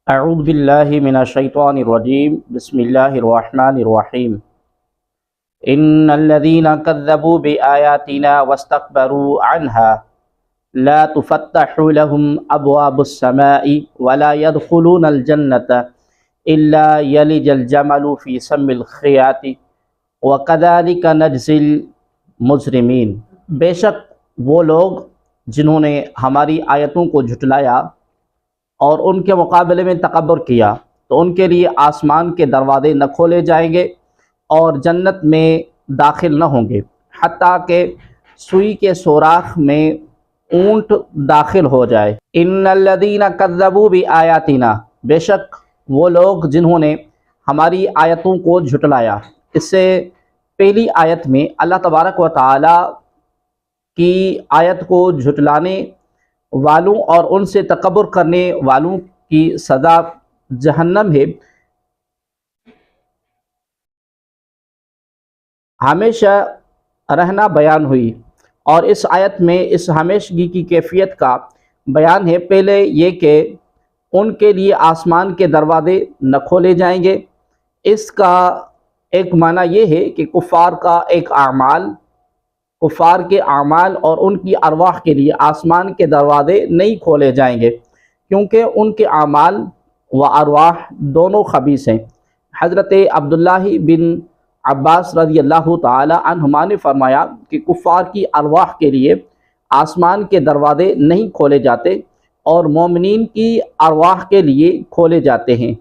اعوذ باللہ من الشیطان الرجیم بسم اللہ الرحمن الرحیم ان الذین کذبوا بآیاتنا واستکبروا عنها لا تفتح لهم ابواب السماء ولا يدخلون الجنة الا يلج الجمل في سم الخیاط وكذلك نجزی المجرمین۔ بے شک وہ لوگ جنہوں نے ہماری آیتوں کو جھٹلایا اور ان کے مقابلے میں تکبر کیا تو ان کے لیے آسمان کے دروازے نہ کھولے جائیں گے اور جنت میں داخل نہ ہوں گے حتیٰ کہ سوئی کے سوراخ میں اونٹ داخل ہو جائے۔ ان الذین کذبوا بآیاتنا، بے شک وہ لوگ جنہوں نے ہماری آیتوں کو جھٹلایا۔ اس سے پہلی آیت میں اللہ تبارک و تعالی کی آیت کو جھٹلانے والوں اور ان سے تکبر کرنے والوں کی سزا جہنم ہے۔ ہمیشہ رہنا بیان ہوئی اور اس آیت میں اس ہمیشگی کی کیفیت کا بیان ہے۔ پہلے یہ کہ ان کے لیے آسمان کے دروازے نہ کھولے جائیں گے۔ اس کا ایک معنی یہ ہے کہ کفار کے اعمال اور ان کی ارواح کے لیے آسمان کے دروازے نہیں کھولے جائیں گے، کیونکہ ان کے اعمال و ارواح دونوں خبیث ہیں۔ حضرت عبداللہ بن عباس رضی اللہ تعالی عنہما نے فرمایا کہ کفار کی ارواح کے لیے آسمان کے دروازے نہیں کھولے جاتے اور مومنین کی ارواح کے لیے کھولے جاتے ہیں۔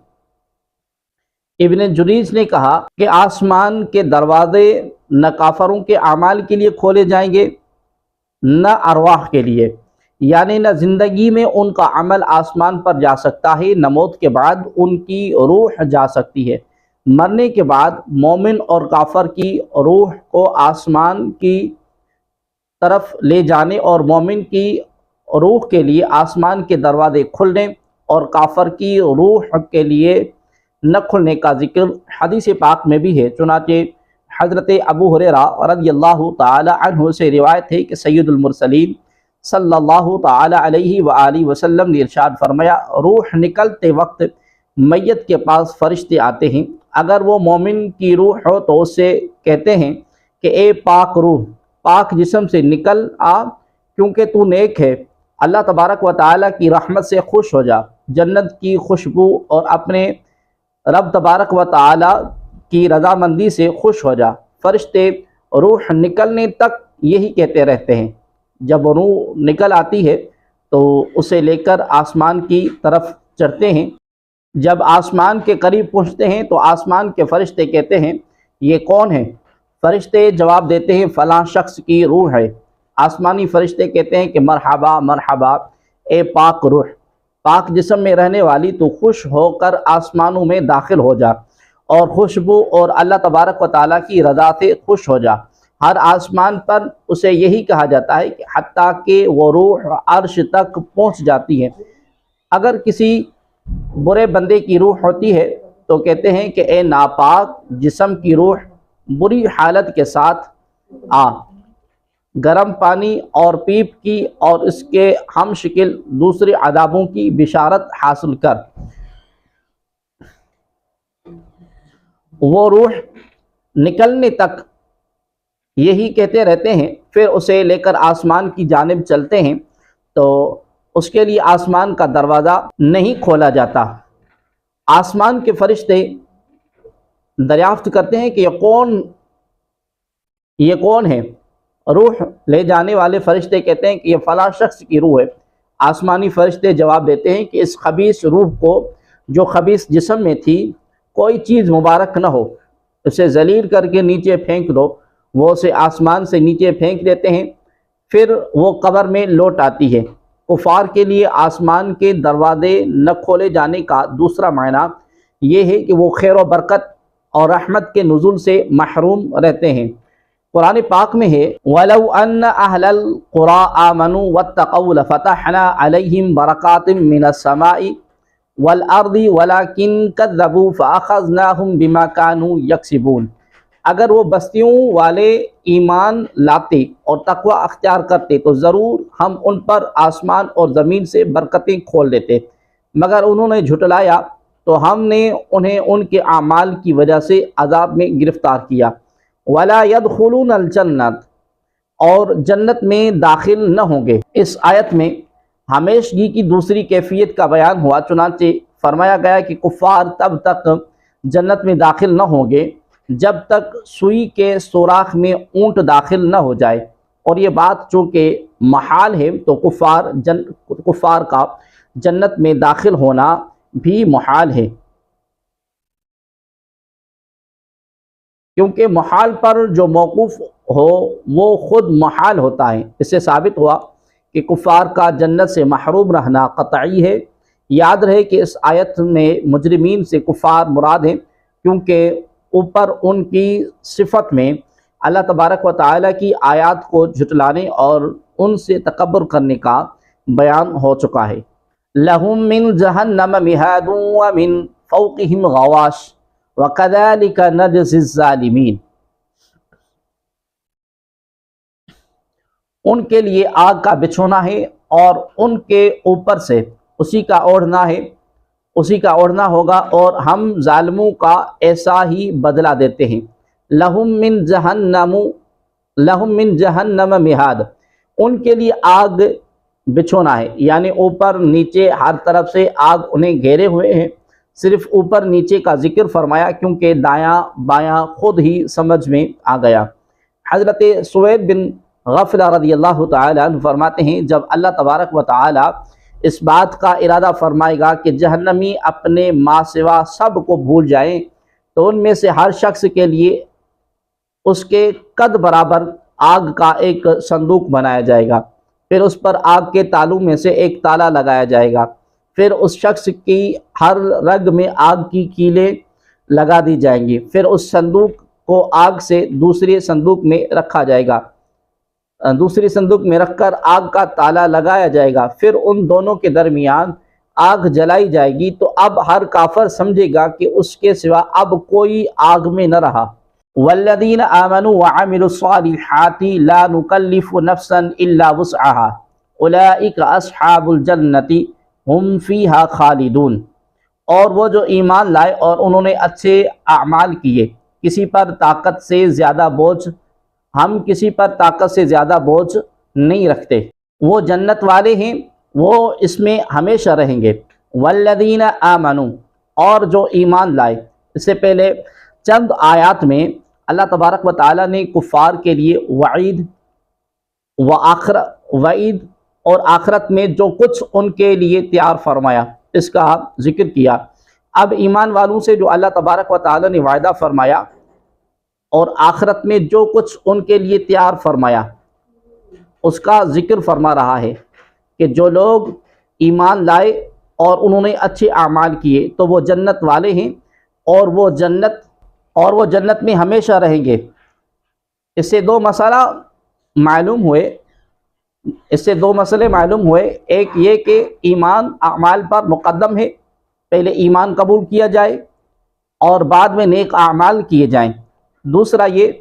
ابن جریج نے کہا کہ آسمان کے دروازے نہ کافروں کے اعمال کے لیے کھولے جائیں گے نہ ارواح کے لیے، یعنی نہ زندگی میں ان کا عمل آسمان پر جا سکتا ہے، نہ موت کے بعد ان کی روح جا سکتی ہے۔ مرنے کے بعد مومن اور کافر کی روح کو آسمان کی طرف لے جانے اور مومن کی روح کے لیے آسمان کے دروازے کھلنے اور کافر کی روح کے لیے نہ کھلنے کا ذکر حدیث پاک میں بھی ہے۔ چنانچہ حضرت ابو ہریرہ رضی اللہ تعالی عنہ سے روایت ہے کہ سید المرسلین صلی اللہ تعالی علیہ وآلہ وسلم نے ارشاد فرمایا، روح نکلتے وقت میت کے پاس فرشتے آتے ہیں، اگر وہ مومن کی روح ہو تو اس سے کہتے ہیں کہ اے پاک روح، پاک جسم سے نکل آ، کیونکہ تو نیک ہے، اللہ تبارک و تعالی کی رحمت سے خوش ہو جا، جنت کی خوشبو اور اپنے رب تبارک و تعالی کی رضامندی سے خوش ہو جا۔ فرشتے روح نکلنے تک یہی کہتے رہتے ہیں۔ جب روح نکل آتی ہے تو اسے لے کر آسمان کی طرف چڑھتے ہیں۔ جب آسمان کے قریب پہنچتے ہیں تو آسمان کے فرشتے کہتے ہیں یہ کون ہے؟ فرشتے جواب دیتے ہیں فلاں شخص کی روح ہے۔ آسمانی فرشتے کہتے ہیں کہ مرحبا مرحبا اے پاک روح، پاک جسم میں رہنے والی، تو خوش ہو کر آسمانوں میں داخل ہو جا اور خوشبو اور اللہ تبارک و تعالیٰ کی رضا سے خوش ہو جا۔ ہر آسمان پر اسے یہی کہا جاتا ہے کہ حتیٰ کہ وہ روح عرش تک پہنچ جاتی ہے۔ اگر کسی برے بندے کی روح ہوتی ہے تو کہتے ہیں کہ اے ناپاک جسم کی روح، بری حالت کے ساتھ آ، گرم پانی اور پیپ کی اور اس کے ہم شکل دوسرے عذابوں کی بشارت حاصل کر۔ وہ روح نکلنے تک یہی کہتے رہتے ہیں، پھر اسے لے کر آسمان کی جانب چلتے ہیں تو اس کے لیے آسمان کا دروازہ نہیں کھولا جاتا۔ آسمان کے فرشتے دریافت کرتے ہیں کہ یہ کون ہے؟ روح لے جانے والے فرشتے کہتے ہیں کہ یہ فلاں شخص کی روح ہے۔ آسمانی فرشتے جواب دیتے ہیں کہ اس خبیث روح کو جو خبیث جسم میں تھی کوئی چیز مبارک نہ ہو، اسے ذلیل کر کے نیچے پھینک دو۔ وہ اسے آسمان سے نیچے پھینک دیتے ہیں، پھر وہ قبر میں لوٹ آتی ہے۔ کفار کے لیے آسمان کے دروازے نہ کھولے جانے کا دوسرا معنی یہ ہے کہ وہ خیر و برکت اور رحمت کے نزول سے محروم رہتے ہیں۔ قرآن پاک میں ہے وَلَوْ أَنَّ أَهْلَ الْقُرَىٰ آمَنُوا وَاتَّقَوْا لَفَتَحْنَا عَلَيْهِمْ بَرَكَاتٍ مِّنَ السَّمَاءِ وَالْأَرْضِ وَلَٰكِن كَذَّبُوا فَأَخَذْنَاهُمْ بِمَا كَانُوا يَكْسِبُونَ۔ اگر وہ بستیوں والے ایمان لاتے اور تقوی اختیار کرتے تو ضرور ہم ان پر آسمان اور زمین سے برکتیں کھول دیتے، مگر انہوں نے جھٹلایا تو ہم نے انہیں ان کے اعمال کی وجہ سے عذاب میں گرفتار کیا۔ ولا يدخلون الجنت، اور جنت میں داخل نہ ہوں گے۔ اس آیت میں ہمیشگی کی دوسری کیفیت کا بیان ہوا، چنانچہ فرمایا گیا کہ کفار تب تک جنت میں داخل نہ ہوں گے جب تک سوئی کے سوراخ میں اونٹ داخل نہ ہو جائے، اور یہ بات چونکہ محال ہے تو کفار کا جنت میں داخل ہونا بھی محال ہے، کیونکہ محال پر جو موقوف ہو وہ خود محال ہوتا ہے۔ اس سے ثابت ہوا کہ کفار کا جنت سے محروم رہنا قطعی ہے۔ یاد رہے کہ اس آیت میں مجرمین سے کفار مراد ہیں، کیونکہ اوپر ان کی صفت میں اللہ تبارک و تعالیٰ کی آیات کو جھٹلانے اور ان سے تکبر کرنے کا بیان ہو چکا ہے۔ لَهُم مِّن جَهَنَّمَ مِهَادٌ وَمِن فَوْقِهِمْ غَوَاشٍ وَكَذَلِكَ نَجْزِي الظَّالِمِينَ، ان کے لیے آگ کا بچھونا ہے اور ان کے اوپر سے اسی کا اوڑھنا ہوگا، اور ہم ظالموں کا ایسا ہی بدلہ دیتے ہیں۔ لَهُم مِّن جَهَنَّمَ مِہاد، ان کے لیے آگ بچھونا ہے، یعنی اوپر نیچے ہر طرف سے آگ انہیں گھیرے ہوئے ہیں۔ صرف اوپر نیچے کا ذکر فرمایا کیونکہ دایاں بایاں خود ہی سمجھ میں آ گیا۔ حضرت سوید بن غفلہ رضی اللہ تعالیٰ عنہ فرماتے ہیں، جب اللہ تبارک و تعالیٰ اس بات کا ارادہ فرمائے گا کہ جہنمی اپنے ما سوا سب کو بھول جائیں، تو ان میں سے ہر شخص کے لیے اس کے قد برابر آگ کا ایک صندوق بنایا جائے گا، پھر اس پر آگ کے تالوں میں سے ایک تالا لگایا جائے گا، پھر اس شخص کی ہر رگ میں آگ کی کیلیں لگا دی جائیں گی، پھر اس صندوق کو آگ سے دوسری صندوق میں رکھا جائے گا، دوسری صندوق میں رکھ کر آگ کا تالا لگایا جائے گا، پھر ان دونوں کے درمیان آگ جلائی جائے گی، تو اب ہر کافر سمجھے گا کہ اس کے سوا اب کوئی آگ میں نہ رہا۔ والذین آمنوا وعملوا الصالحات لا نکلف نفسا الا وسعها اولئک اصحاب الجنۃ ہم فیہا خالدون، اور وہ جو ایمان لائے اور انہوں نے اچھے اعمال کیے، ہم کسی پر طاقت سے زیادہ بوجھ نہیں رکھتے، وہ جنت والے ہیں، وہ اس میں ہمیشہ رہیں گے۔ والذین آمنوا، اور جو ایمان لائے۔ اس سے پہلے چند آیات میں اللہ تبارک و تعالیٰ نے کفار کے لیے وعید اور آخرت میں جو کچھ ان کے لیے تیار فرمایا اس کا ذکر کیا۔ اب ایمان والوں سے جو اللہ تبارک و تعالیٰ نے وعدہ فرمایا اور آخرت میں جو کچھ ان کے لیے تیار فرمایا اس کا ذکر فرما رہا ہے کہ جو لوگ ایمان لائے اور انہوں نے اچھے اعمال کیے تو وہ جنت والے ہیں، اور وہ جنت میں ہمیشہ رہیں گے۔ اس سے دو مسئلے معلوم ہوئے، ایک یہ کہ ایمان اعمال پر مقدم ہے، پہلے ایمان قبول کیا جائے اور بعد میں نیک اعمال کیے جائیں۔ دوسرا یہ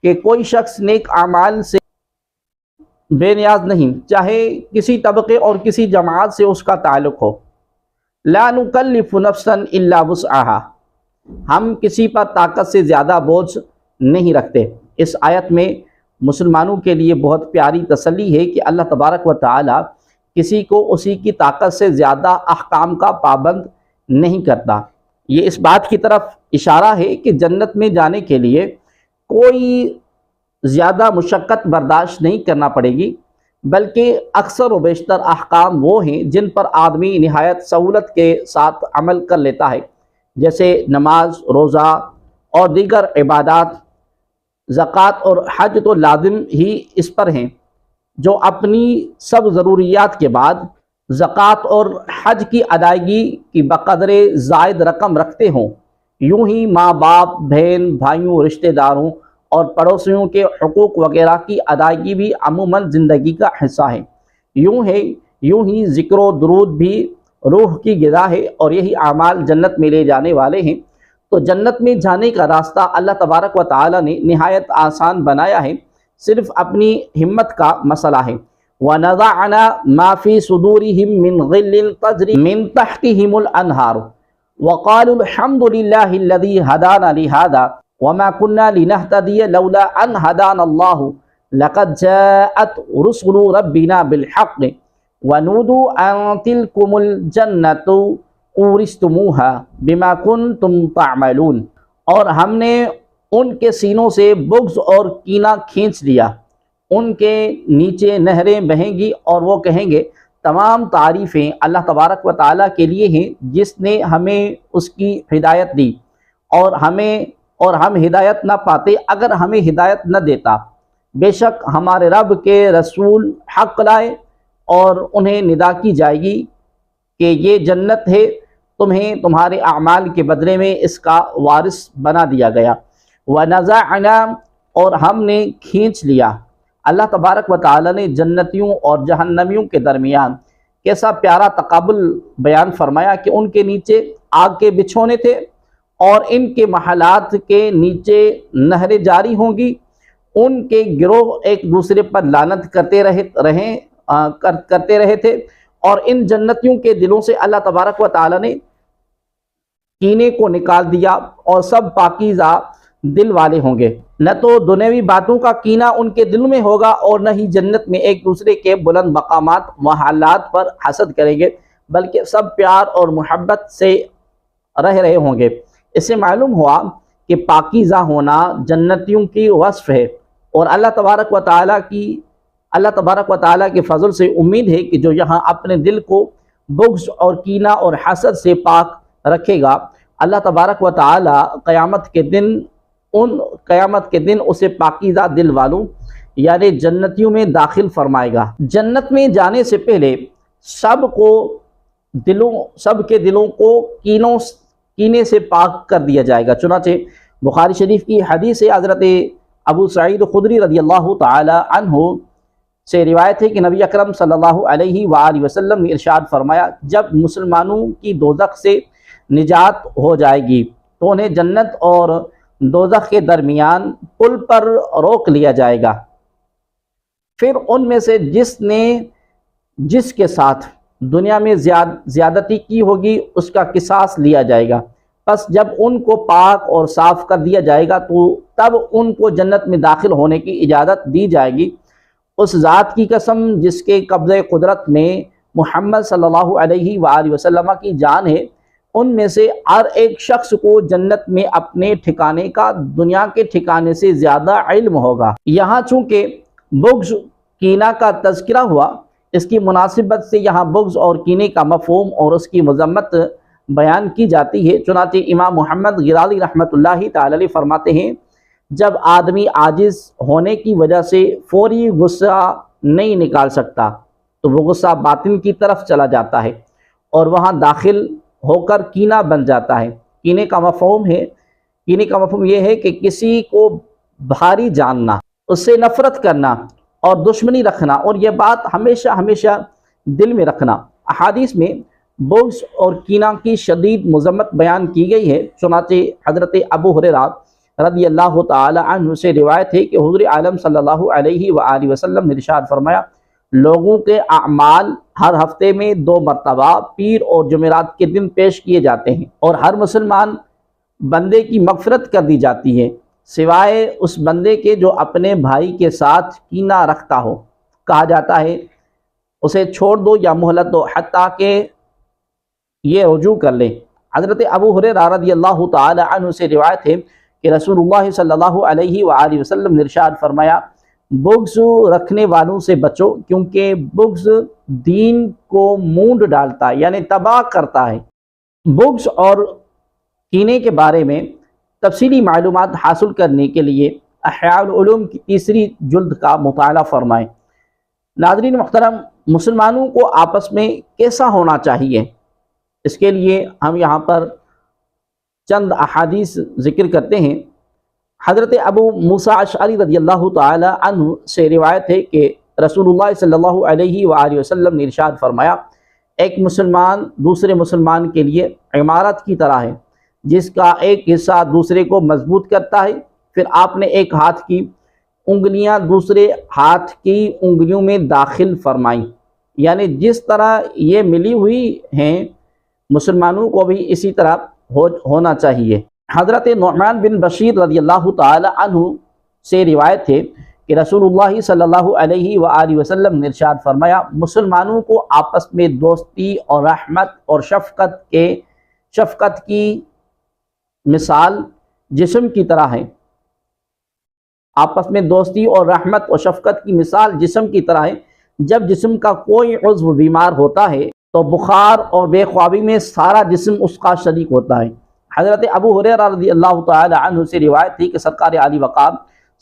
کہ کوئی شخص نیک اعمال سے بے نیاز نہیں، چاہے کسی طبقے اور کسی جماعت سے اس کا تعلق ہو۔ لا نکلف نفسا الا وسعها، ہم کسی پر طاقت سے زیادہ بوجھ نہیں رکھتے۔ اس آیت میں مسلمانوں کے لیے بہت پیاری تسلی ہے کہ اللہ تبارک و تعالی کسی کو اسی کی طاقت سے زیادہ احکام کا پابند نہیں کرتا۔ یہ اس بات کی طرف اشارہ ہے کہ جنت میں جانے کے لیے کوئی زیادہ مشقت برداشت نہیں کرنا پڑے گی، بلکہ اکثر و بیشتر احکام وہ ہیں جن پر آدمی نہایت سہولت کے ساتھ عمل کر لیتا ہے، جیسے نماز، روزہ اور دیگر عبادات۔ زکوٰۃ اور حج تو لازم ہی اس پر ہیں، جو اپنی سب ضروریات کے بعد زکوٰۃ اور حج کی ادائیگی کی بقدر زائد رقم رکھتے ہوں۔ یوں ہی ماں باپ، بہن بھائیوں، رشتہ داروں اور پڑوسیوں کے حقوق وغیرہ کی ادائیگی بھی عموماً زندگی کا حصہ ہے۔ یوں ہی ذکر و درود بھی روح کی غذا ہے، اور یہی اعمال جنت میں لے جانے والے ہیں۔ تو جنت میں جانے کا راستہ اللہ تبارک و تعالی نے نہایت آسان بنایا ہے، صرف اپنی ہمت کا مسئلہ ہے۔ وَنَزَعْنَا مَا فِي صُدُورِهِم مِّن غِلٍّ تَجْرِي مِن تَحْتِهِمُ الْأَنْهَارُ وَقَالُوا الْحَمْدُ لِلَّهِ الَّذِي هَدَانَا لِهَذَا وَمَا كُنَّا لِنَهْتَدِيَ لَوْلَا أَنْ هَدَانَا اللَّهُ لَقَدْ جَاءَتْ رُسُلُ رَبِّنَا بِالْحَقِّ وَنُودُوا أَن تِلْكُمُ الْجَنَّةُ أُورِثْتُمُوهَا بِمَا كُنتُمْ تَعْمَلُونَ۔ اور ہم نے ان کے سینوں سے بغض اور کینہ کھینچ لیا، ان کے نیچے نہریں بہیں گی اور وہ کہیں گے تمام تعریفیں اللہ تبارک و تعالیٰ کے لیے ہیں جس نے ہمیں اس کی ہدایت دی، اور ہم ہدایت نہ پاتے اگر ہمیں ہدایت نہ دیتا۔ بے شک ہمارے رب کے رسول حق لائے اور انہیں ندا کی جائے گی کہ یہ جنت ہے، تمہیں تمہارے اعمال کے بدلے میں اس کا وارث بنا دیا گیا۔ وَنَزَعْنَا اور ہم نے کھینچ لیا۔ اللہ تبارک و تعالی نے جنتیوں اور جہنمیوں کے درمیان کیسا پیارا تقابل بیان فرمایا کہ ان کے نیچے آگ کے بچھونے تھے اور ان کے محلات کے نیچے نہریں جاری ہوں گی، ان کے گروہ ایک دوسرے پر لعنت کرتے رہے تھے، اور ان جنتیوں کے دلوں سے اللہ تبارک و تعالی نے کینے کو نکال دیا اور سب پاکیزہ دل والے ہوں گے۔ نہ تو دنیاوی باتوں کا کینہ ان کے دل میں ہوگا اور نہ ہی جنت میں ایک دوسرے کے بلند مقامات و حالات پر حسد کریں گے، بلکہ سب پیار اور محبت سے رہ رہے ہوں گے۔ اس سے معلوم ہوا کہ پاکیزہ ہونا جنتیوں کی وصف ہے، اور اللہ تبارک و تعالیٰ کے فضل سے امید ہے کہ جو یہاں اپنے دل کو بغض اور کینہ اور حسد سے پاک رکھے گا، اللہ تبارک و تعالیٰ قیامت کے دن اسے پاکیزہ دل والوں یعنی جنتیوں میں داخل فرمائے گا۔ جنت میں جانے سے پہلے سب کے دلوں کو کینے سے پاک کر دیا جائے گا۔ چنانچہ بخاری شریف کی حدیث ہے، حضرت ابو سعید خدری رضی اللہ تعالی عنہ سے روایت ہے کہ نبی اکرم صلی اللہ علیہ وآلہ وسلم نے ارشاد فرمایا، جب مسلمانوں کی دوزخ سے نجات ہو جائے گی تو انہیں جنت اور دوزخ کے درمیان پل پر روک لیا جائے گا، پھر ان میں سے جس کے ساتھ دنیا میں زیادتی کی ہوگی اس کا قصاص لیا جائے گا۔ پس جب ان کو پاک اور صاف کر دیا جائے گا تو تب ان کو جنت میں داخل ہونے کی اجازت دی جائے گی۔ اس ذات کی قسم جس کے قبضہ قدرت میں محمد صلی اللہ علیہ وآلہ وسلم کی جان ہے، ان میں سے ہر ایک شخص کو جنت میں اپنے ٹھکانے کا دنیا کے ٹھکانے سے زیادہ علم ہوگا۔ یہاں چونکہ بغض کینہ کا تذکرہ ہوا، اس کی مناسبت سے یہاں بغض اور کینے کا مفہوم اور اس کی مذمت بیان کی جاتی ہے۔ چنانچہ امام محمد غزالی رحمۃ اللہ تعالی علیہ فرماتے ہیں، جب آدمی عاجز ہونے کی وجہ سے فوری غصہ نہیں نکال سکتا تو وہ غصہ باطن کی طرف چلا جاتا ہے اور وہاں داخل ہو کر کینہ بن جاتا ہے۔ کینے کا مفہوم یہ ہے کہ کسی کو بھاری جاننا، اس سے نفرت کرنا اور دشمنی رکھنا، اور یہ بات ہمیشہ دل میں رکھنا۔ احادیث میں بغض اور کینہ کی شدید مذمت بیان کی گئی ہے۔ چنانچہ حضرت ابو ہریرہ رضی اللہ تعالی عنہ سے روایت ہے کہ حضور عالم صلی اللہ علیہ وآلہ وسلم نے ارشاد فرمایا، لوگوں کے اعمال ہر ہفتے میں 2 مرتبہ پیر اور جمعرات کے دن پیش کیے جاتے ہیں، اور ہر مسلمان بندے کی مغفرت کر دی جاتی ہے سوائے اس بندے کے جو اپنے بھائی کے ساتھ کینہ رکھتا ہو۔ کہا جاتا ہے اسے چھوڑ دو یا مہلت دو حتیٰ کہ یہ رجوع کر لے۔ حضرت ابو ہریرہ رضی اللہ تعالی عنہ سے روایت ہے کہ رسول اللہ صلی اللہ علیہ وآلہ وسلم نے ارشاد فرمایا، بغض رکھنے والوں سے بچو، کیونکہ بغض دین کو مونڈ ڈالتا ہے یعنی تباہ کرتا ہے۔ بغض اور کینے کے بارے میں تفصیلی معلومات حاصل کرنے کے لیے احیاء العلوم کی 3 جلد کا مطالعہ فرمائیں۔ ناظرین محترم، مسلمانوں کو آپس میں کیسا ہونا چاہیے، اس کے لیے ہم یہاں پر چند احادیث ذکر کرتے ہیں۔ حضرت ابو موسیٰ اشعری رضی اللہ تعالی عنہ سے روایت ہے کہ رسول اللہ صلی اللہ علیہ وآلہ وسلم نے ارشاد فرمایا، ایک مسلمان دوسرے مسلمان کے لیے عمارت کی طرح ہے، جس کا ایک حصہ دوسرے کو مضبوط کرتا ہے۔ پھر آپ نے ایک ہاتھ کی انگلیاں دوسرے ہاتھ کی انگلیوں میں داخل فرمائیں، یعنی جس طرح یہ ملی ہوئی ہیں مسلمانوں کو بھی اسی طرح ہونا چاہیے۔ حضرت نعمان بن بشیر رضی اللہ تعالی عنہ سے روایت ہے کہ رسول اللہ صلی اللہ علیہ وآلہ وسلم نے ارشاد فرمایا، مسلمانوں کو آپس میں دوستی اور رحمت اور شفقت کی مثال جسم کی طرح ہے۔ آپس میں دوستی اور رحمت اور شفقت کی مثال جسم کی طرح ہے۔ جب جسم کا کوئی عضو بیمار ہوتا ہے تو بخار اور بے خوابی میں سارا جسم اس کا شریک ہوتا ہے۔ حضرت ابو ہریرہ رضی اللہ تعالی عنہ سے روایت تھی کہ سرکار عالی وقار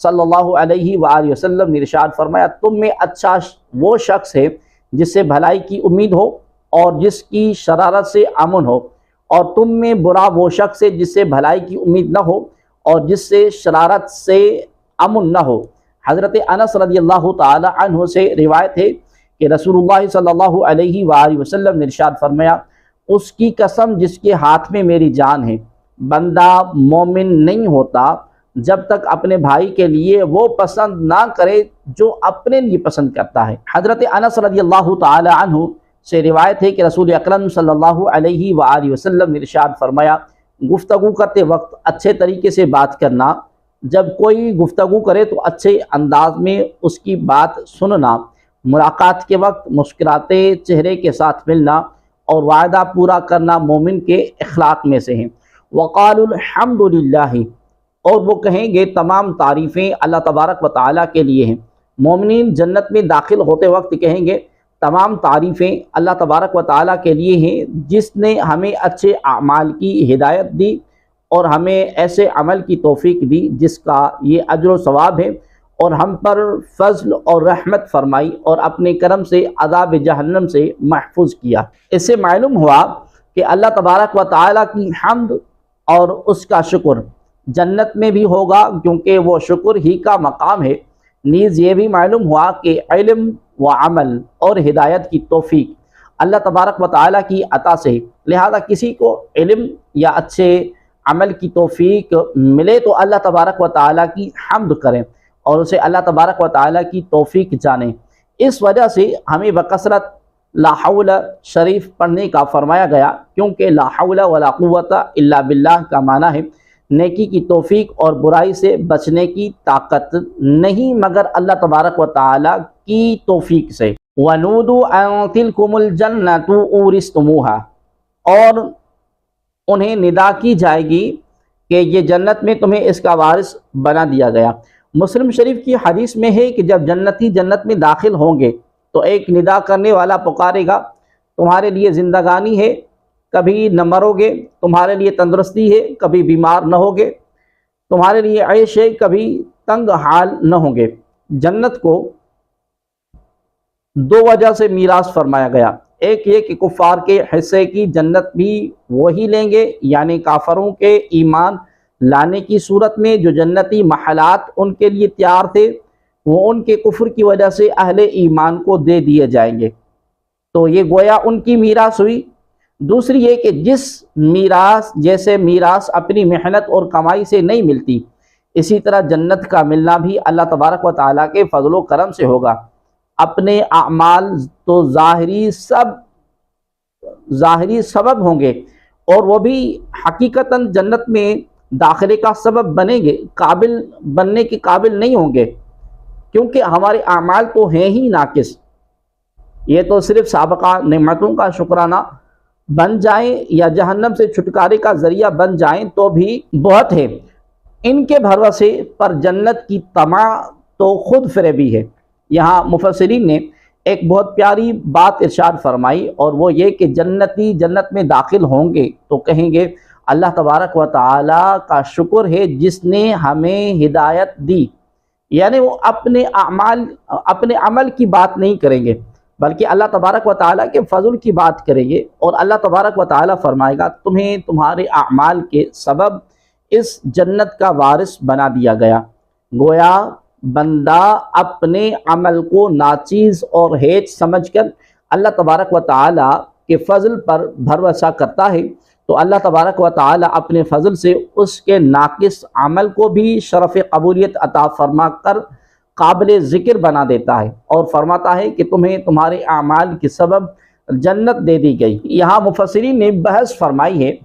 صلی اللہ علیہ وآلہ وسلم نے ارشاد فرمایا، تم میں اچھا وہ شخص ہے جس سے بھلائی کی امید ہو اور جس کی شرارت سے امن ہو، اور تم میں برا وہ شخص ہے جس سے بھلائی کی امید نہ ہو اور جس سے شرارت سے امن نہ ہو۔ حضرت انس رضی اللہ تعالی عنہ سے روایت ہے کہ رسول اللہ صلی اللہ علیہ وآلہ وسلم نے ارشاد فرمایا، اس کی قسم جس کے ہاتھ میں میری جان ہے، بندہ مومن نہیں ہوتا جب تک اپنے بھائی کے لیے وہ پسند نہ کرے جو اپنے لیے پسند کرتا ہے۔ حضرت انس رضی اللہ تعالی عنہ سے روایت ہے کہ رسول اکرم صلی اللہ علیہ وآلہ وسلم نے ارشاد فرمایا، گفتگو کرتے وقت اچھے طریقے سے بات کرنا، جب کوئی گفتگو کرے تو اچھے انداز میں اس کی بات سننا، ملاقات کے وقت مسکراتے چہرے کے ساتھ ملنا اور وعدہ پورا کرنا مومن کے اخلاق میں سے ہیں۔ وقالوا الحمد للہ، اور وہ کہیں گے تمام تعریفیں اللہ تبارک و تعالیٰ کے لیے ہیں۔ مومنین جنت میں داخل ہوتے وقت کہیں گے تمام تعریفیں اللہ تبارک و تعالیٰ کے لیے ہیں جس نے ہمیں اچھے اعمال کی ہدایت دی اور ہمیں ایسے عمل کی توفیق دی جس کا یہ اجر و ثواب ہے، اور ہم پر فضل اور رحمت فرمائی اور اپنے کرم سے عذاب جہنم سے محفوظ کیا۔ اس سے معلوم ہوا کہ اللہ تبارک و تعالیٰ کی حمد اور اس کا شکر جنت میں بھی ہوگا کیونکہ وہ شکر ہی کا مقام ہے۔ نیز یہ بھی معلوم ہوا کہ علم و عمل اور ہدایت کی توفیق اللہ تبارک و تعالیٰ کی عطا سے، لہذا کسی کو علم یا اچھے عمل کی توفیق ملے تو اللہ تبارک و تعالیٰ کی حمد کریں اور اسے اللہ تبارک و تعالیٰ کی توفیق جانیں۔ اس وجہ سے ہمیں بکثرت لا حول شریف پڑھنے کا فرمایا گیا، کیونکہ لا حول ولا قوت الا باللہ کا معنی ہے نیکی کی توفیق اور برائی سے بچنے کی طاقت نہیں مگر اللہ تبارک و تعالیٰ کی توفیق سے۔ وَنُودُوا أَن تِلْكُمُ الْجَنَّةُ أُورِثْتُمُوهَا، اور انہیں ندا کی جائے گی کہ یہ جنت میں تمہیں اس کا وارث بنا دیا گیا۔ مسلم شریف کی حدیث میں ہے کہ جب جنتی جنت میں داخل ہوں گے تو ایک ندا کرنے والا پکارے گا، تمہارے لیے زندگانی ہے، کبھی نہ مرو گے، تمہارے لیے تندرستی ہے، کبھی بیمار نہ ہوگے، تمہارے لیے عیش ہے، کبھی تنگ حال نہ ہوں گے۔ جنت کو دو وجہ سے میراث فرمایا گیا، ایک یہ کہ کفار کے حصے کی جنت بھی وہی لیں گے، یعنی کافروں کے ایمان لانے کی صورت میں جو جنتی محلات ان کے لیے تیار تھے وہ ان کے کفر کی وجہ سے اہل ایمان کو دے دیے جائیں گے، تو یہ گویا ان کی میراث ہوئی۔ دوسری یہ کہ جیسے میراث اپنی محنت اور کمائی سے نہیں ملتی، اسی طرح جنت کا ملنا بھی اللہ تبارک و تعالیٰ کے فضل و کرم سے ہوگا۔ اپنے اعمال تو ظاہری سبب ہوں گے اور وہ بھی حقیقتاً جنت میں داخلے کا سبب بنیں گے، بننے کے قابل نہیں ہوں گے، کیونکہ ہمارے اعمال تو ہیں ہی ناقص۔ یہ تو صرف سابقہ نعمتوں کا شکرانہ بن جائیں یا جہنم سے چھٹکارے کا ذریعہ بن جائیں تو بھی بہت ہے۔ ان کے بھروسے پر جنت کی طمع تو خود فریبی ہے۔ یہاں مفسرین نے ایک بہت پیاری بات ارشاد فرمائی، اور وہ یہ کہ جنتی جنت میں داخل ہوں گے تو کہیں گے اللہ تبارک و تعالیٰ کا شکر ہے جس نے ہمیں ہدایت دی، یعنی وہ اپنے عمل کی بات نہیں کریں گے بلکہ اللہ تبارک و تعالیٰ کے فضل کی بات کریں گے، اور اللہ تبارک و تعالیٰ فرمائے گا تمہیں تمہارے اعمال کے سبب اس جنت کا وارث بنا دیا گیا۔ گویا بندہ اپنے عمل کو ناچیز اور ہیچ سمجھ کر اللہ تبارک و تعالیٰ کے فضل پر بھروسہ کرتا ہے تو اللہ تبارک و تعالیٰ اپنے فضل سے اس کے ناقص عمل کو بھی شرف قبولیت عطا فرما کر قابل ذکر بنا دیتا ہے اور فرماتا ہے کہ تمہیں تمہارے اعمال کے سبب جنت دے دی گئی۔ یہاں مفسرین نے بحث فرمائی ہے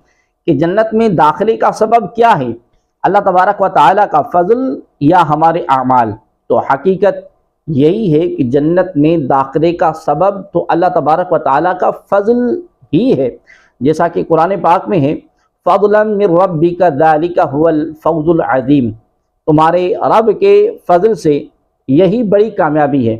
کہ جنت میں داخلے کا سبب کیا ہے، اللہ تبارک و تعالیٰ کا فضل یا ہمارے اعمال؟ تو حقیقت یہی ہے کہ جنت میں داخلے کا سبب تو اللہ تبارک و تعالیٰ کا فضل ہی ہے، جیسا کہ قرآن پاک میں ہے فضلا من ربک ذالک هو الفوز العظیم، تمہارے رب کے فضل سے یہی بڑی کامیابی ہے۔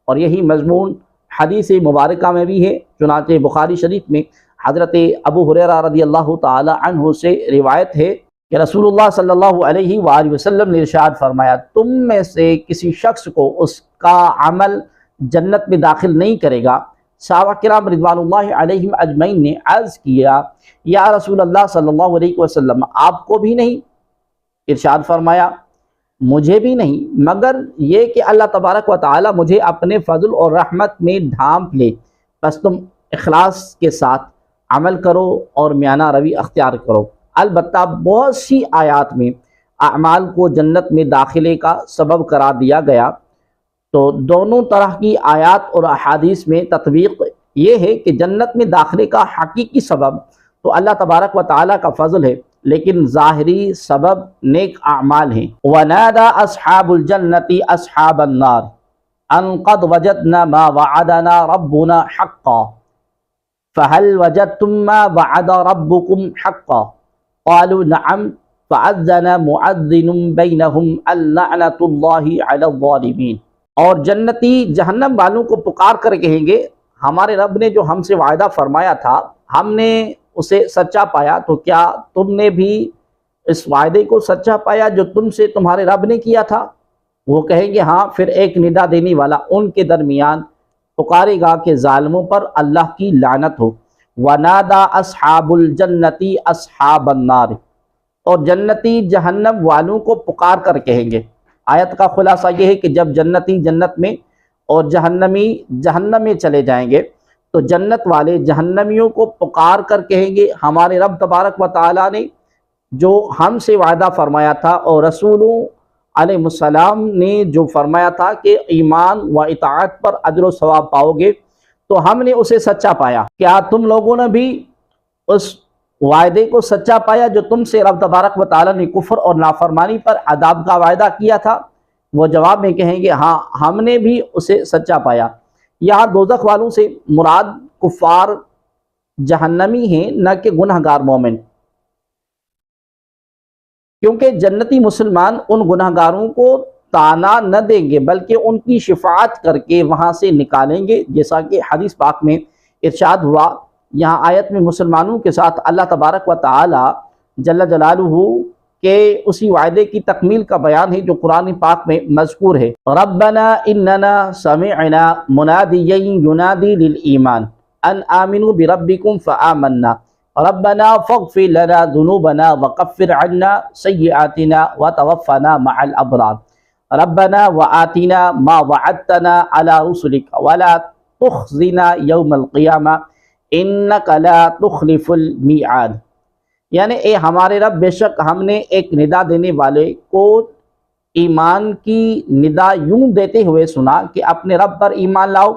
اور یہی مضمون حدیث مبارکہ میں بھی ہے، چنانچہ بخاری شریف میں حضرت ابو ہریرہ رضی اللہ تعالی عنہ سے روایت ہے کہ رسول اللہ صلی اللہ علیہ وآلہ وسلم نے ارشاد فرمایا، تم میں سے کسی شخص کو اس کا عمل جنت میں داخل نہیں کرے گا۔ صحابہ کرام رضوان اللہ علیہم اجمعین نے عرض کیا، یا رسول اللہ صلی اللہ علیہ وسلم، آپ کو بھی نہیں؟ ارشاد فرمایا، مجھے بھی نہیں، مگر یہ کہ اللہ تبارک و تعالی مجھے اپنے فضل اور رحمت میں ڈھانپ لے، بس تم اخلاص کے ساتھ عمل کرو اور میانہ روی اختیار کرو۔ البتہ بہت سی آیات میں اعمال کو جنت میں داخلے کا سبب قرار دیا گیا، تو دونوں طرح کی آیات اور احادیث میں تطبیق یہ ہے کہ جنت میں داخلے کا حقیقی سبب تو اللہ تبارک و تعالیٰ کا فضل ہے، لیکن ظاہری سبب نیک اعمال ہیں۔ وَنَادَى أَصْحَابُ الْجَنَّةِ أَصْحَابَ النَّارِ أَن قَدْ وَجَدْنَا مَا وَعَدَنَا رَبُّنَا حَقًّا فَهَلْ وَجَدْتُم مَّا وَعَدَ رَبُّكُمْ حَقًّا قَالُوا نَعَمْ فَأَذَّنَ مُؤَذِّنٌ بَيْنَهُمْ اللَّعْنَةُ اللَّهِ عَلَى الظَّالِمِينَ۔ اور جنتی جہنم والوں کو پکار کر کہیں گے، ہمارے رب نے جو ہم سے وعدہ فرمایا تھا ہم نے اسے سچا پایا، تو کیا تم نے بھی اس وعدے کو سچا پایا جو تم سے تمہارے رب نے کیا تھا؟ وہ کہیں گے ہاں، پھر ایک ندا دینے والا ان کے درمیان پکارے گا کہ ظالموں پر اللہ کی لعنت ہو۔ وَنَادَى أَصْحَابُ الْجَنَّةِ أَصْحَابَ النَّارِ، اور جنتی جہنم والوں کو پکار کر کہیں گے۔ آیت کا خلاصہ یہ ہے کہ جب جنتی جنت میں اور جہنمی جہنم میں چلے جائیں گے تو جنت والے جہنمیوں کو پکار کر کہیں گے، ہمارے رب تبارک و تعالیٰ نے جو ہم سے وعدہ فرمایا تھا اور رسولوں علیہ السلام نے جو فرمایا تھا کہ ایمان و اطاعت پر اجر و ثواب پاؤ گے، تو ہم نے اسے سچا پایا، کیا تم لوگوں نے بھی اس وعدے کو سچا پایا جو تم سے رب تبارک و تعالیٰ نے کفر اور نافرمانی پر عذاب کا وعدہ کیا تھا؟ وہ جواب میں کہیں گے ہاں، ہم نے بھی اسے سچا پایا۔ یہاں دوزخ والوں سے مراد کفار جہنمی ہیں، نہ کہ گنہگار مومن، کیونکہ جنتی مسلمان ان گنہگاروں کو تانا نہ دیں گے بلکہ ان کی شفاعت کر کے وہاں سے نکالیں گے، جیسا کہ حدیث پاک میں ارشاد ہوا۔ یہاں آیت میں مسلمانوں کے ساتھ اللہ تبارک و تعالی جل جلالہ کے اسی وعدے کی تکمیل کا بیان ہے جو قرآن پاک میں مذکور ہے۔ ربنا اننا سمعنا منادیا ینادی للایمان ان آمنوا بربکم فآمنا ربنا فاغفر لنا ذنوبنا وکفر عنا سیئاتنا وتوفنا مع الابرار ربنا وآتنا ما وعدتنا على رسلك ولا تخزنا یوم القیامہ انک لا تخلف المیعاد، یعنی اے ہمارے رب، بے شک ہم نے ایک ندا دینے والے کو ایمان کی ندا یوں دیتے ہوئے سنا کہ اپنے رب پر ایمان لاؤ،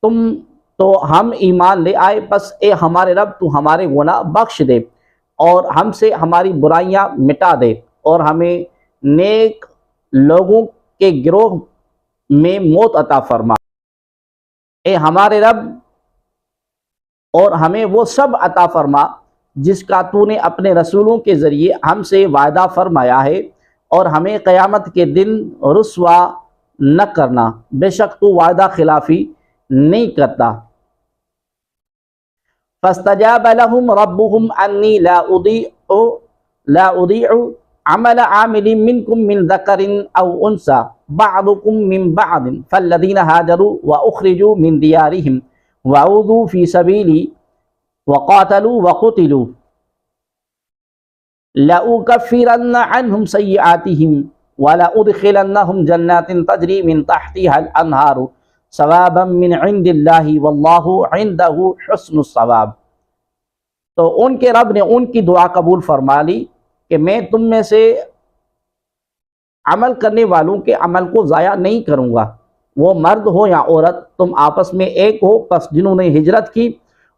تم تو ہم ایمان لے آئے، بس اے ہمارے رب تو ہمارے گناہ بخش دے اور ہم سے ہماری برائیاں مٹا دے اور ہمیں نیک لوگوں کے گروہ میں موت عطا فرما۔ اے ہمارے رب، اور ہمیں وہ سب عطا فرما جس کا تو نے اپنے رسولوں کے ذریعے ہم سے وعدہ فرمایا ہے، اور ہمیں قیامت کے دن رسوا نہ کرنا، بے شک تو وعدہ خلافی نہیں کرتا۔ فاستجاب لهم ربهم انی لا اضیع عمل عامل منکم من ذکر او انثى بعضکم من بعض فالذین هاجروا واخرجوا من دیارهم وعوذوا فی سبیلی وقاتلوا وقتلوا لأكفرن عنهم سیئاتهم ولأدخلنهم جنات تجری من تحتها الانہار ثوابا من عند اللہ واللہ عنده حسن الثواب۔ تو ان کے رب نے ان کی دعا قبول فرما لی کہ میں تم میں سے عمل کرنے والوں کے عمل کو ضائع نہیں کروں گا، وہ مرد ہو یا عورت، تم آپس میں ایک ہو۔ پس جنہوں نے ہجرت کی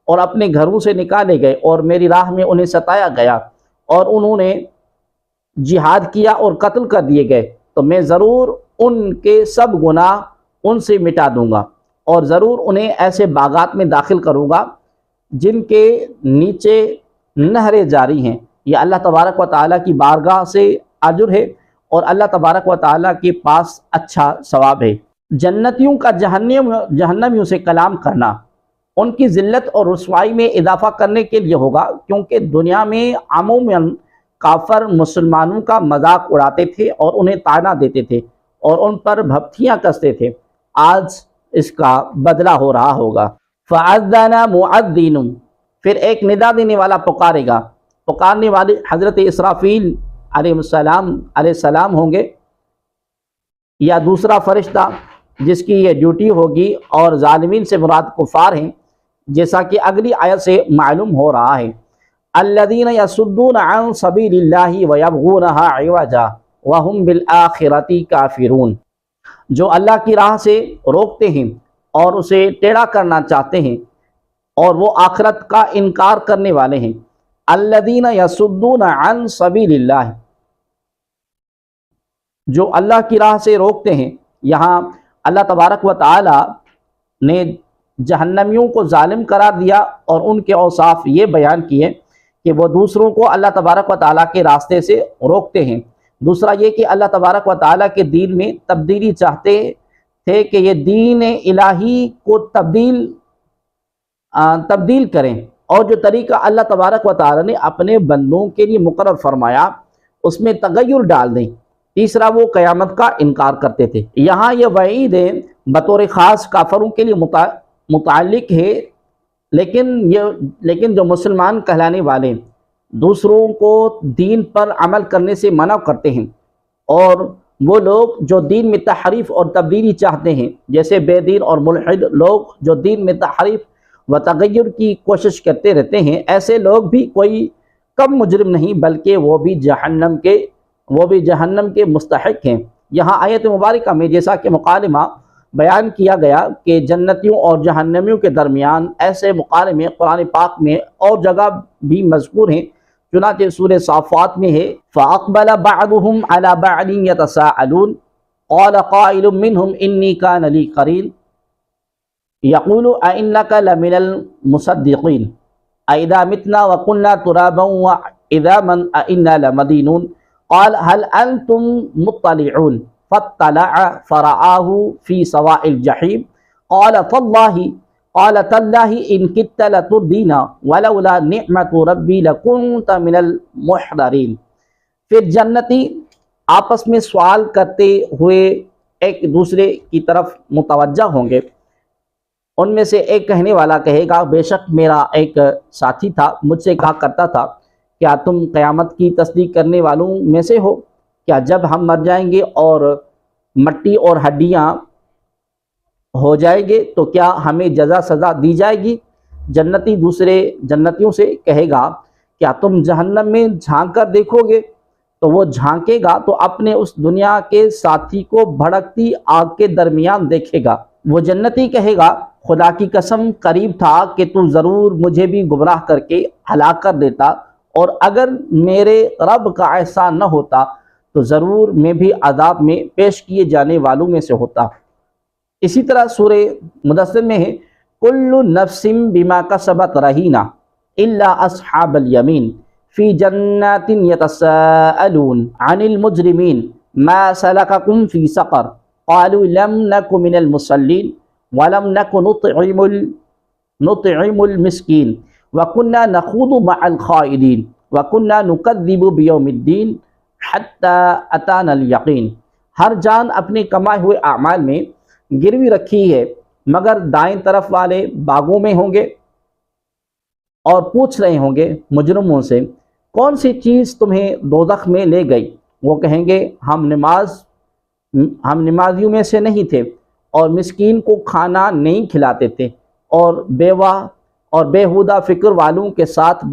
اور اپنے گھروں سے نکالے گئے اور میری راہ میں انہیں ستایا گیا اور انہوں نے جہاد کیا اور قتل کر دیے گئے، تو میں ضرور ان کے سب گناہ ان سے مٹا دوں گا اور ضرور انہیں ایسے باغات میں داخل کروں گا جن کے نیچے نہریں جاری ہیں۔ یہ اللہ تبارک و تعالیٰ کی بارگاہ سے اجر ہے اور اللہ تبارک و تعالیٰ کے پاس اچھا ثواب ہے۔ جنتیوں کا جہنمیوں سے کلام کرنا ان کی ذلت اور رسوائی میں اضافہ کرنے کے لیے ہوگا، کیونکہ دنیا میں عموماً کافر مسلمانوں کا مذاق اڑاتے تھے اور انہیں طعنہ دیتے تھے اور ان پر بھپتیاں کستے تھے۔ آج اس کا بدلہ ہو رہا ہوگا۔ فَأَذَّنَ مُعَذِّنٌ، پھر ایک ندا دینے والا پکارے گا۔ پکارنے والے حضرت اسرافیل علیہ السلام ہوں گے یا دوسرا فرشتہ جس کی یہ ڈیوٹی ہوگی، اور ظالمین سے مراد کفار ہیں، جیسا کہ اگلی آیت سے معلوم ہو رہا ہے۔ الذین یصدون عن سبیل اللہ ویبغونہا عوجا وہم بالآخرۃ کافرون، جو اللہ کی راہ سے روکتے ہیں اور اسے ٹیڑھا کرنا چاہتے ہیں اور وہ آخرت کا انکار کرنے والے ہیں۔ الذین یصدون عن سبیل اللہ، جو اللہ کی راہ سے روکتے ہیں۔ یہاں اللہ تبارک و تعالی نے جہنمیوں کو ظالم قرار دیا اور ان کے اوصاف یہ بیان کیے کہ وہ دوسروں کو اللہ تبارک و تعالیٰ کے راستے سے روکتے ہیں۔ دوسرا یہ کہ اللہ تبارک و تعالیٰ کے دین میں تبدیلی چاہتے تھے کہ یہ دین الہی کو تبدیل کریں، اور جو طریقہ اللہ تبارک و تعالیٰ نے اپنے بندوں کے لیے مقرر فرمایا اس میں تغیر ڈال دیں۔ تیسرا وہ قیامت کا انکار کرتے تھے۔ یہاں یہ وعید بطور خاص کافروں کے لیے متعلق ہے، لیکن جو مسلمان کہلانے والے دوسروں کو دین پر عمل کرنے سے منع کرتے ہیں، اور وہ لوگ جو دین میں تحریف اور تبدیلی چاہتے ہیں، جیسے بے دین اور ملحد لوگ جو دین میں تحریف و تغیر کی کوشش کرتے رہتے ہیں، ایسے لوگ بھی کوئی کم مجرم نہیں، بلکہ وہ بھی جہنم کے مستحق ہیں۔ یہاں آیت مبارکہ میں جیسا کہ مکالمہ بیان کیا گیا کہ جنتیوں اور جہنمیوں کے درمیان ایسے مکالمے قرآن پاک میں اور جگہ بھی مذکور ہیں، چنانچہ سورہ صافات میں ہے فَأَقْبَلَ بَعْضُهُمْ عَلَى بَعْضٍ يَتَسَاءَلُونَ قَالَ قَائِلٌ مِّنْهُمْ إِنِّي كَانَ لِي قَرِينٌ يَقُولُ أَإِنَّكَ لَمِنَ الْمُصَدِّقِينَ أَإِذَا مِتْنَا وَكُنَّا تُرَابًا وَعِظَامًا أَإِنَّا لَمَدِينُونَ قال هل أنتم مطلعون فاطلع فرآه في سواء الجحيم قال تالله إن كدت لتردينا ولولا نعمة ربي لكنت من المحضرين۔ پھر جنتی آپس میں سوال کرتے ہوئے ایک دوسرے کی طرف متوجہ ہوں گے۔ ان میں سے ایک کہنے والا کہے گا بے شک میرا ایک ساتھی تھا، مجھ سے کہا کرتا تھا کیا تم قیامت کی تصدیق کرنے والوں میں سے ہو؟ کیا جب ہم مر جائیں گے اور مٹی اور ہڈیاں ہو جائیں گے تو کیا ہمیں جزا سزا دی جائے گی؟ جنتی دوسرے جنتیوں سے کہے گا کیا تم جہنم میں جھانک کر دیکھو گے؟ تو وہ جھانکے گا تو اپنے اس دنیا کے ساتھی کو بھڑکتی آگ کے درمیان دیکھے گا۔ وہ جنتی کہے گا خدا کی قسم قریب تھا کہ تو ضرور مجھے بھی گمراہ کر کے ہلاک کر دیتا، اور اگر میرے رب کا احسان نہ ہوتا تو ضرور میں بھی عذاب میں پیش کیے جانے والوں میں سے ہوتا۔ اسی طرح سورہ مدثر میں ہے کل نفس بما کسبت رہینہ الا اصحاب الیمین فی جنات یتساءلون عن المجرمین ما سلککم فی سقر قالوا لم نک من المصلین ولم نک نطعم المسکین وَكُنَّا نَخُوضُ مَعَ الْخَائِضِينَ وَكُنَّا نُكَذِّبُ بِيَوْمِ الدِّينِ حَتَّى أَتَانَا الْيَقِينَ۔ ہر جان اپنے کمائے ہوئے اعمال میں گروی رکھی ہے، مگر دائیں طرف والے باغوں میں ہوں گے اور پوچھ رہے ہوں گے مجرموں سے کون سی چیز تمہیں دوزخ میں لے گئی؟ وہ کہیں گے ہم نمازیوں میں سے نہیں تھے اور مسکین کو کھانا نہیں کھلاتے تھے اور بیوہ اور بےہودہ فکر والوں کے ساتھ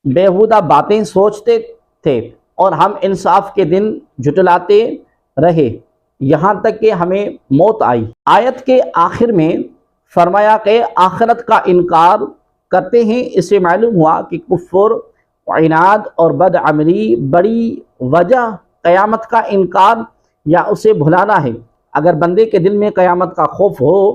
بےہودہ باتیں سوچتے تھے، اور ہم انصاف کے دن جھٹلاتے رہے یہاں تک کہ ہمیں موت آئی۔ آیت کے آخر میں فرمایا کہ آخرت کا انکار کرتے ہیں، اس سے معلوم ہوا کہ کفر، عناد اور بدعملی بڑی وجہ قیامت کا انکار یا اسے بھلانا ہے۔ اگر بندے کے دل میں قیامت کا خوف ہو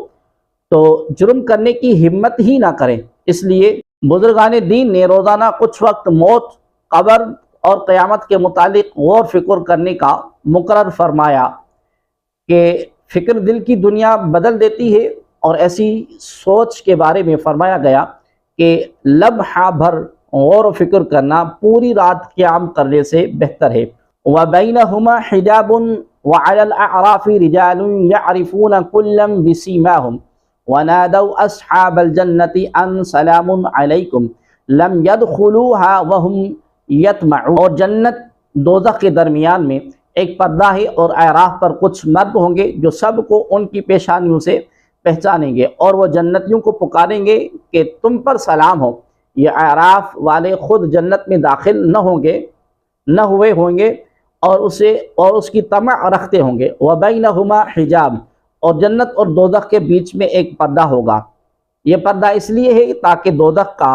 تو جرم کرنے کی ہمت ہی نہ کرے۔ اس لیے بزرگان دین نے روزانہ کچھ وقت موت، قبر اور قیامت کے متعلق غور فکر کرنے کا مقرر فرمایا کہ فکر دل کی دنیا بدل دیتی ہے، اور ایسی سوچ کے بارے میں فرمایا گیا کہ لمحہ بھر غور و فکر کرنا پوری رات قیام کرنے سے بہتر ہے۔ وَبَيْنَهُمَا حِجَابٌ وَعَلَى الْأَعْرَافِ رِجَالٌ يَعْرِفُونَ كُلًّا بِسِيمَاهُمْ وَنَادَوْا أَصْحَابَ الْجَنَّةِ أَنْ سَلَامٌ عَلَيْكُمْ لَمْ يَدْخُلُوهَا وَهُمْ يَطْمَعُونَ۔ اور جنت دوزخ کے درمیان میں ایک پردہ ہے، اور اعراف پر کچھ مرد ہوں گے جو سب کو ان کی پیشانیوں سے پہچانیں گے، اور وہ جنتیوں کو پکاریں گے کہ تم پر سلام ہو۔ یہ اعراف والے خود جنت میں داخل نہ ہوئے ہوں گے اور اس کی طمع رکھتے ہوں گے۔ وَبَيْنَهُمَا حِجَابٌ، اور جنت اور دوزخ کے بیچ میں ایک پردہ ہوگا۔ یہ پردہ اس لیے ہے تاکہ دوزخ کا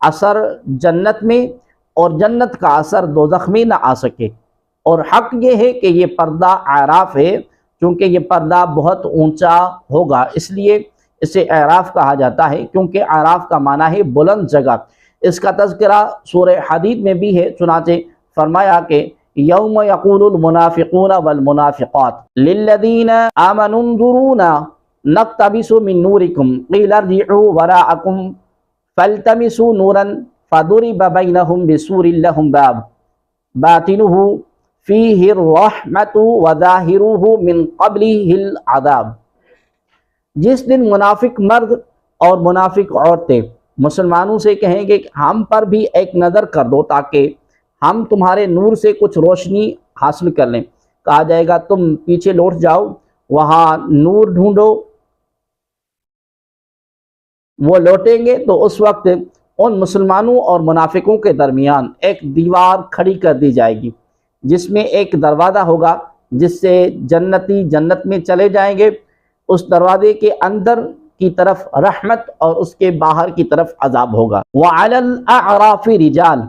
اثر جنت میں اور جنت کا اثر دوزخ میں نہ آ سکے۔ اور حق یہ ہے کہ یہ پردہ اعراف ہے، کیونکہ یہ پردہ بہت اونچا ہوگا، اس لیے اسے اعراف کہا جاتا ہے، کیونکہ اعراف کا معنی ہے بلند جگہ۔ اس کا تذکرہ سورہ حدید میں بھی ہے، چنانچہ فرمایا کہ یوم یقول المنافقون والمنافقات للذین آمنوا انظرونا نقتبس من نورکم قیل ارجعوا وراءکم فالتمسوا نورا فضرب بینہم بسور لہم باب باطنہ فیہ الرحمۃ وظاہرہ من قبلہ العذاب۔ جس دن منافق مرد اور منافق عورتیں مسلمانوں سے کہیں گے کہ ہم پر بھی ایک نظر کر دو تاکہ ہم تمہارے نور سے کچھ روشنی حاصل کر لیں، کہا جائے گا تم پیچھے لوٹ جاؤ، وہاں نور ڈھونڈو۔ وہ لوٹیں گے تو اس وقت ان مسلمانوں اور منافقوں کے درمیان ایک دیوار کھڑی کر دی جائے گی، جس میں ایک دروازہ ہوگا جس سے جنتی جنت میں چلے جائیں گے۔ اس دروازے کے اندر کی طرف رحمت اور اس کے باہر کی طرف عذاب ہوگا۔ وَعَلَى الْأَعْرَافِ رِجَالٌ،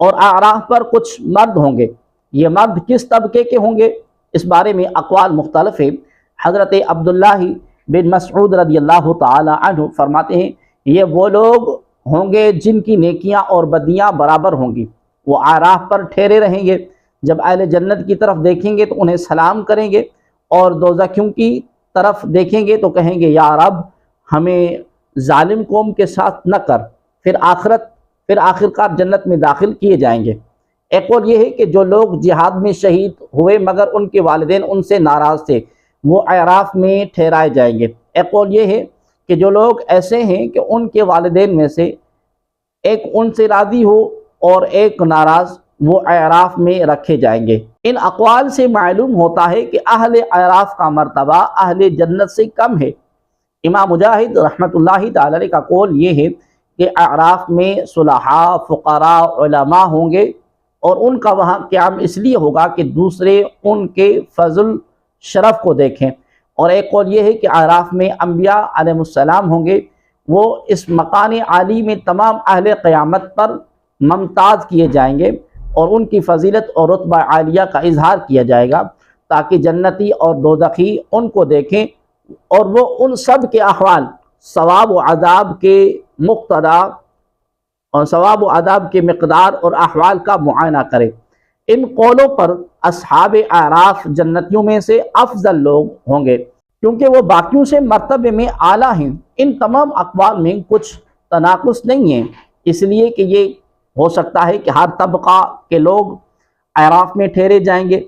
اور اعراف پر کچھ مرد ہوں گے۔ یہ مرد کس طبقے کے ہوں گے، اس بارے میں اقوال مختلف ہیں۔ حضرت عبداللہ بن مسعود رضی اللہ تعالی عنہ فرماتے ہیں یہ وہ لوگ ہوں گے جن کی نیکیاں اور بدیاں برابر ہوں گی۔ وہ اعراف پر ٹھہرے رہیں گے، جب اہل جنت کی طرف دیکھیں گے تو انہیں سلام کریں گے، اور دوزخیوں کی طرف دیکھیں گے تو کہیں گے یا رب ہمیں ظالم قوم کے ساتھ نہ کر، پھر آخرکار جنت میں داخل کیے جائیں گے۔ ایک اور یہ ہے کہ جو لوگ جہاد میں شہید ہوئے مگر ان کے والدین ان سے ناراض تھے، وہ اعراف میں ٹھہرائے جائیں گے۔ ایک اور یہ ہے کہ جو لوگ ایسے ہیں کہ ان کے والدین میں سے ایک ان سے راضی ہو اور ایک ناراض، وہ اعراف میں رکھے جائیں گے۔ ان اقوال سے معلوم ہوتا ہے کہ اہل اعراف کا مرتبہ اہل جنت سے کم ہے۔ امام مجاہد رحمۃ اللہ تعالی علیہ کا قول یہ ہے کہ اعراف میں صلحاء، فقراء، علماء ہوں گے، اور ان کا وہاں قیام اس لیے ہوگا کہ دوسرے ان کے فضل شرف کو دیکھیں۔ اور ایک قول یہ ہے کہ اعراف میں انبیاء علیہ السلام ہوں گے، وہ اس مقام عالی میں تمام اہل قیامت پر ممتاز کیے جائیں گے، اور ان کی فضیلت اور رتبہ عالیہ کا اظہار کیا جائے گا تاکہ جنتی اور دوزخی ان کو دیکھیں اور وہ ان سب کے احوال، ثواب و عذاب کے مقتدا اور ثواب و عذاب کے مقدار اور احوال کا معائنہ کریں۔ ان قولوں پر اصحاب اعراف جنتیوں میں سے افضل لوگ ہوں گے، کیونکہ وہ باقیوں سے مرتبے میں اعلیٰ ہیں۔ ان تمام اقوال میں کچھ تناقض نہیں ہے، اس لیے کہ یہ ہو سکتا ہے کہ ہر طبقہ کے لوگ اعراف میں ٹھہرے جائیں گے،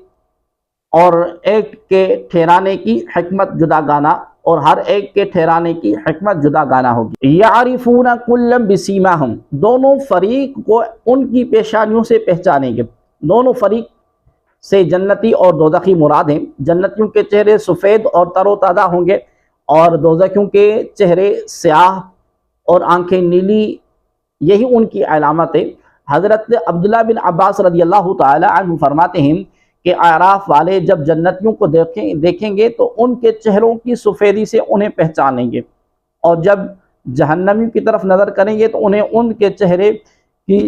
اور ایک کے ٹھہرانے کی حکمت جدا گانا اور ہر ایک کے ٹھہرانے کی حکمت جدا گانا ہوگی۔ یعرفون کلا بسیماہم، دونوں فریق کو ان کی پیشانیوں سے پہچانیں گے۔ دونوں فریق سے جنتی اور دوزخی مراد ہیں۔ جنتیوں کے چہرے سفید اور تر و تازہ ہوں گے، اور دوزخیوں کے چہرے سیاہ اور آنکھیں نیلی، یہی ان کی علامت ہے۔ حضرت عبداللہ بن عباس رضی اللہ تعالی عنہ فرماتے ہیں کہ اعراف والے جب جنتیوں کو دیکھیں گے تو ان کے چہروں کی سفیدی سے انہیں پہچان لیں گے، اور جب جہنمیوں کی طرف نظر کریں گے تو انہیں ان کے چہرے کی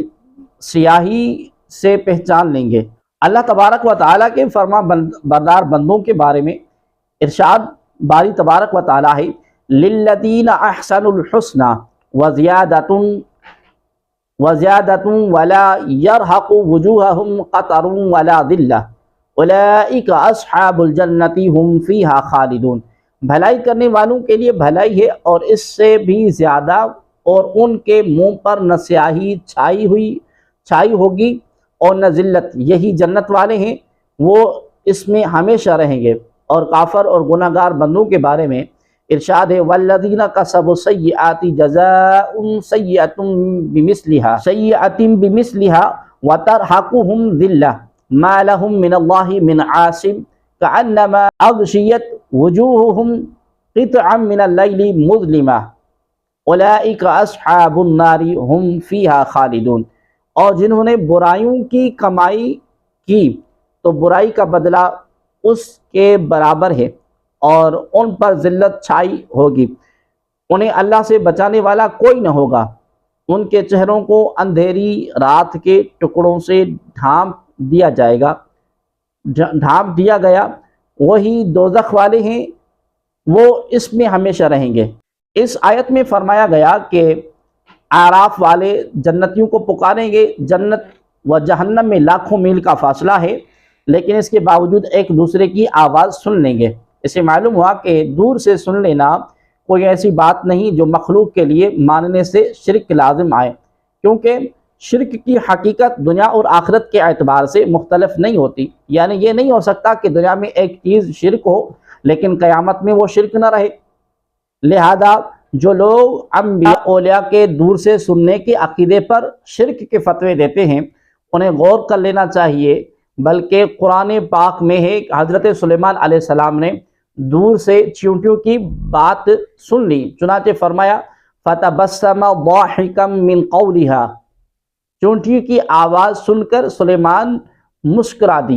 سیاہی سے پہچان لیں گے۔ اللہ تبارک و تعالیٰ کے فرما بردار بندوں کے بارے میں ارشاد باری تبارک و تعالیٰ ہے للذین احسنوا الحسنى وزیادۃ ولا یرہق وجوہہم قطر ولا ذلہ اولئک اصحاب الجنۃ ہم فیہا خالدون۔ بھلائی کرنے والوں کے لیے بھلائی ہے اور اس سے بھی زیادہ، اور ان کے منہ پر نہ سیاہی چھائی ہوگی اور نہ ذلت، یہی جنت والے ہیں، وہ اس میں ہمیشہ رہیں گے۔ اور کافر اور گناہ گار بندوں کے بارے میں ارشاد ہے والذین کسبوا السیئات جزاء سیئۃ بمثلھا وترہقہم ذلہ ما لہم من اللہ من عاصم کأنما اغشیت وجوہہم قطعا من اللیل مظلمہ اولئک اصحاب النار ہم فیہا خالدون۔ اور جنہوں نے برائیوں کی کمائی کی تو برائی کا بدلہ اس کے برابر ہے، اور ان پر ذلت چھائی ہوگی، انہیں اللہ سے بچانے والا کوئی نہ ہوگا۔ ان کے چہروں کو اندھیری رات کے ٹکڑوں سے ڈھانپ دیا گیا، وہی دوزخ والے ہیں، وہ اس میں ہمیشہ رہیں گے۔ اس آیت میں فرمایا گیا کہ اعراف والے جنتیوں کو پکاریں گے، جنت و جہنم میں لاکھوں میل کا فاصلہ ہے، لیکن اس کے باوجود ایک دوسرے کی آواز سن لیں گے۔ اسے معلوم ہوا کہ دور سے سن لینا کوئی ایسی بات نہیں جو مخلوق کے لیے ماننے سے شرک لازم آئے، کیونکہ شرک کی حقیقت دنیا اور آخرت کے اعتبار سے مختلف نہیں ہوتی۔ یعنی یہ نہیں ہو سکتا کہ دنیا میں ایک چیز شرک ہو لیکن قیامت میں وہ شرک نہ رہے۔ لہذا جو لوگ انبیاء اولیاء کے دور سے سننے کے عقیدے پر شرک کے فتوے دیتے ہیں انہیں غور کر لینا چاہیے، بلکہ قرآن پاک میں ہے کہ حضرت سلیمان علیہ السلام نے دور سے چیونٹیوں کی بات سن لی، چنانچہ فرمایا فَتَبَسَّمَ ضَاحِكًا مِّن قَوْلِهَا، چونٹی کی آواز سن کر سلیمان مسکرا دی۔